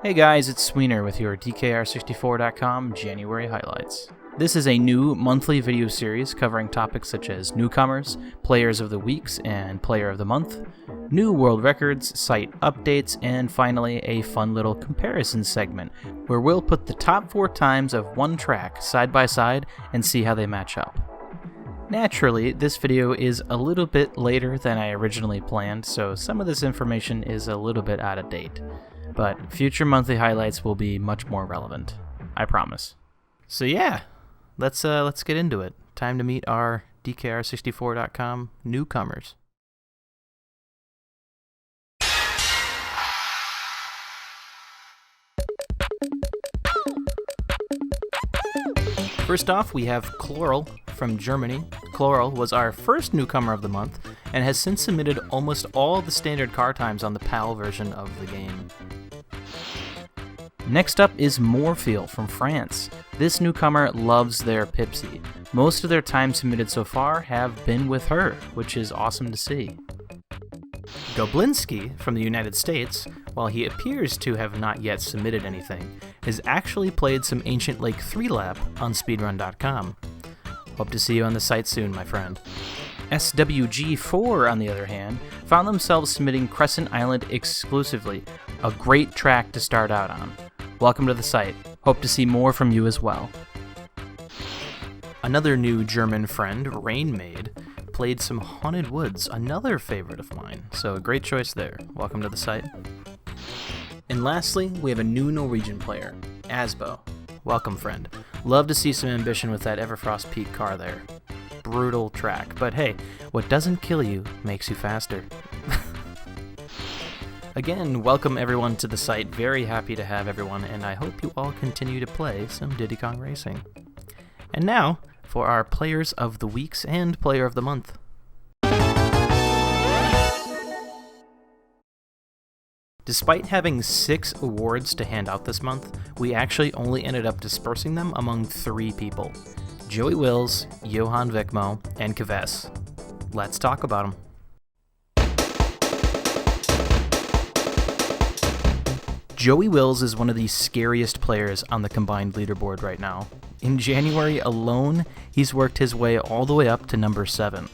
Hey guys, it's Sweener with your DKR64.com January highlights. This is a new monthly video series covering topics such as newcomers, players of the weeks and player of the month, new world records, site updates, and finally a fun little comparison segment where we'll put the top 4 times of one track side by side and see how they match up. Naturally, this video is a little bit later than I originally planned, so some of this information is a little bit out of date. But future monthly highlights will be much more relevant. I promise. So yeah, let's get into it. Time to meet our DKR64.com newcomers. First off, we have Chloral from Germany. Chloral was our first newcomer of the month and has since submitted almost all the standard car times on the PAL version of the game. Next up is Morfeel from France. This newcomer loves their Pipsy. Most of their times submitted so far have been with her, which is awesome to see. Goblinski from the United States, while he appears to have not yet submitted anything, has actually played some Ancient Lake 3-lap on speedrun.com. Hope to see you on the site soon, my friend. SWG4, on the other hand, found themselves submitting Crescent Island exclusively, a great track to start out on. Welcome to the site. Hope to see more from you as well. Another new German friend, Rainmaid, played some Haunted Woods, another favorite of mine, so a great choice there. Welcome to the site. And lastly, we have a new Norwegian player, Asbo. Welcome, friend. Love to see some ambition with that Everfrost Peak car there. Brutal track, but hey, what doesn't kill you makes you faster. Again, welcome everyone to the site. Very happy to have everyone, and I hope you all continue to play some Diddy Kong Racing. And now, for our Players of the Weeks and Player of the Month. Despite having 6 awards to hand out this month, we actually only ended up dispersing them among 3 people. Joey Wills, Johan Vikmo, and Kves. Let's talk about them. Joey Wills is one of the scariest players on the combined leaderboard right now. In January alone, he's worked his way all the way up to number 7.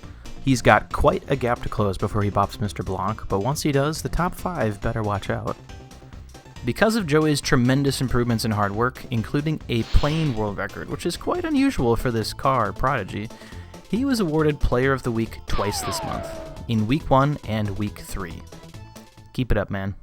He's got quite a gap to close before he bops Mr. Blanc, but once he does, the top 5 better watch out. Because of Joey's tremendous improvements and hard work, including a plane world record, which is quite unusual for this car prodigy, he was awarded Player of the Week twice this month, in Week 1 and Week 3. Keep it up, man.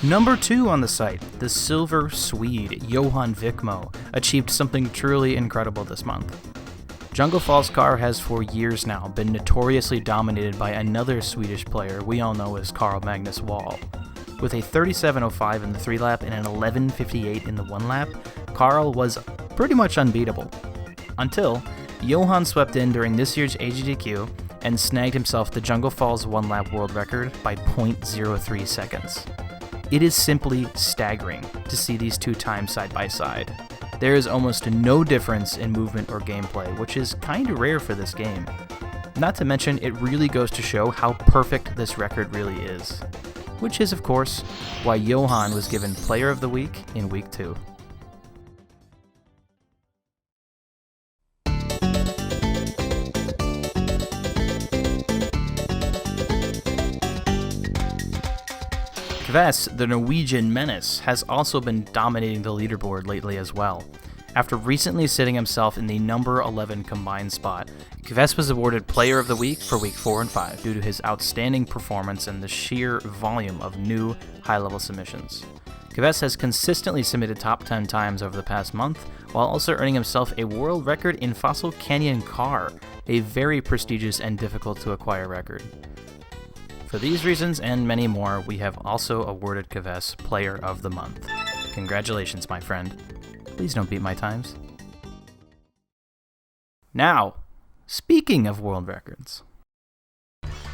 Number 2 on the site, the Silver Swede, Johan Vikmo, achieved something truly incredible this month. Jungle Falls car has for years now been notoriously dominated by another Swedish player we all know as Carl Magnus Wall. With a 37.05 in the 3-lap and an 11.58 in the 1-lap, Carl was pretty much unbeatable. Until Johan swept in during this year's AGDQ and snagged himself the Jungle Falls 1-lap world record by 0.03 seconds. It is simply staggering to see these 2 times side by side. There is almost no difference in movement or gameplay, which is kinda rare for this game. Not to mention, it really goes to show how perfect this record really is. Which is, of course, why Johan was given Player of the Week in Week 2. Kves, the Norwegian menace, has also been dominating the leaderboard lately as well. After recently sitting himself in the number 11 combined spot, Kves was awarded Player of the Week for Week 4 and 5 due to his outstanding performance and the sheer volume of new high-level submissions. Kves has consistently submitted top 10 times over the past month, while also earning himself a world record in Fossil Canyon Car, a very prestigious and difficult to acquire record. For these reasons and many more, we have also awarded Kves Player of the Month. Congratulations, my friend. Please don't beat my times. Now, speaking of world records.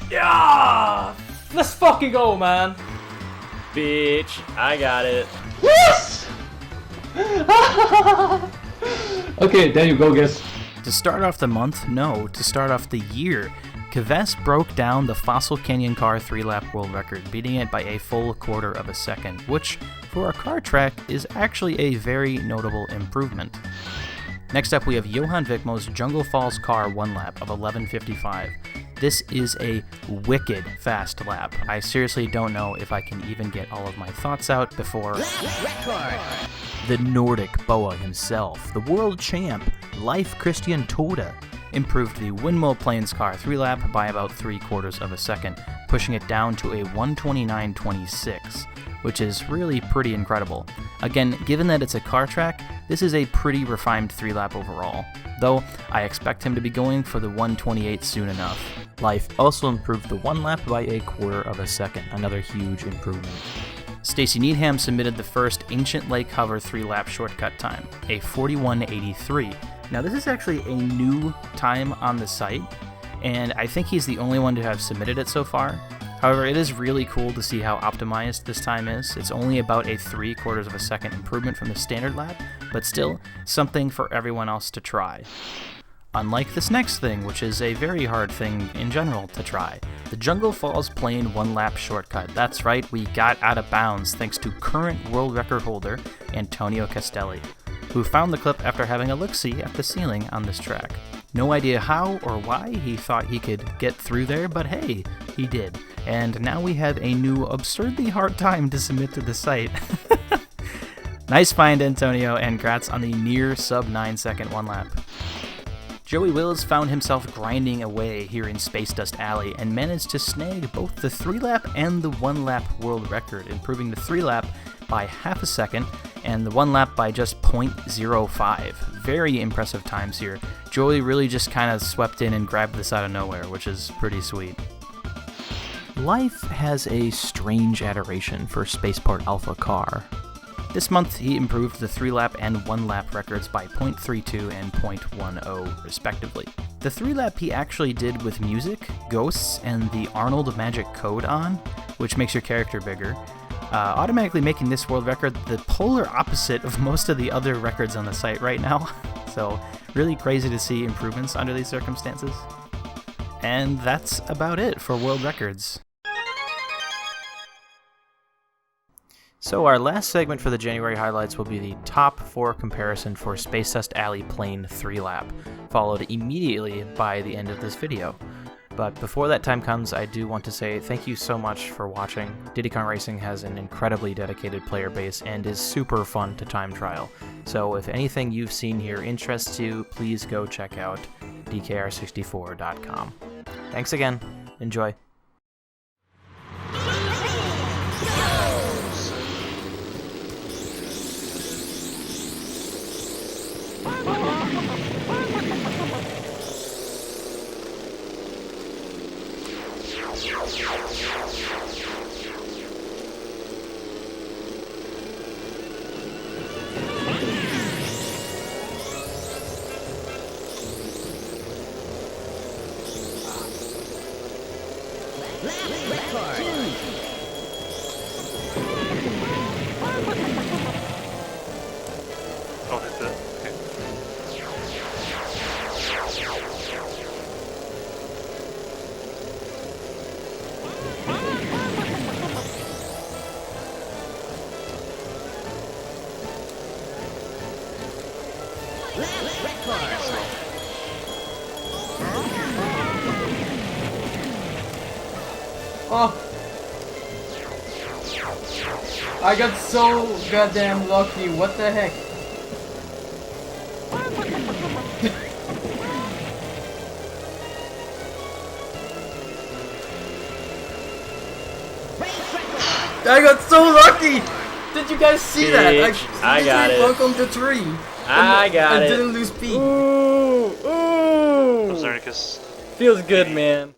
Yeah! Let's fucking go, man! Bitch, I got it. Yes! Okay, then you go guess. To start off the month, no, to start off the year, Kves broke down the Fossil Canyon car 3-lap world record, beating it by a full quarter of a second, which, for a car track, is actually a very notable improvement. Next up, we have Johan Vikmo's Jungle Falls car 1-lap of 11:55. This is a wicked fast lap. I seriously don't know if I can even get all of my thoughts out before... The Nordic Boa himself, the world champ, Leif Christian Tode, improved the Windmill Plains car 3-lap by about 3/4 of a second, pushing it down to a 1:29.26, which is really pretty incredible. Again, given that it's a car track, this is a pretty refined 3-lap overall, though I expect him to be going for the 1:28 soon enough. Leif also improved the 1-lap by 1/4 of a second, another huge improvement. Stacy Needham submitted the first Ancient Lake Hover 3-lap shortcut time, a 41:83. Now this is actually a new time on the site, and I think he's the only one to have submitted it so far. However, it is really cool to see how optimized this time is. It's only about a 3/4 of a second improvement from the standard lap, but still something for everyone else to try. Unlike this next thing, which is a very hard thing in general to try, the Jungle Falls Plane 1-lap shortcut. That's right, we got out of bounds thanks to current world record holder Antonio Castelli, who found the clip after having a look-see at the ceiling on this track. No idea how or why he thought he could get through there, but hey, he did. And now we have a new absurdly hard time to submit to the site. Nice find, Antonio, and congrats on the near sub 9-second 1-lap. Joey Wills found himself grinding away here in Spacedust Alley and managed to snag both the 3-lap and the 1-lap world record, improving the 3-lap by half a second and the 1-lap by just 0.05. Very impressive times here. Joey really just kind of swept in and grabbed this out of nowhere, which is pretty sweet. Life has a strange adoration for Spaceport Alpha car. This month, he improved the 3-lap and 1-lap records by 0.32 and 0.10, respectively. The 3-lap he actually did with music, ghosts, and the Arnold Magic Code on, which makes your character bigger, automatically making this world record the polar opposite of most of the other records on the site right now. So, really crazy to see improvements under these circumstances. And that's about it for world records. So our last segment for the January highlights will be the top 4 comparison for Spacedust Alley Plane 3-lap, followed immediately by the end of this video. But before that time comes, I do want to say thank you so much for watching. Diddy Kong Racing has an incredibly dedicated player base and is super fun to time trial. So if anything you've seen here interests you, please go check out dkr64.com. Thanks again. Enjoy. Oh, that's it. Okay. Oh! I got so goddamn lucky, what the heck? I got so lucky! Did you guys see that? I got it. Welcome to 3. I got it. I didn't lose speed. Ooh! I'm sorry, because Feels good, man.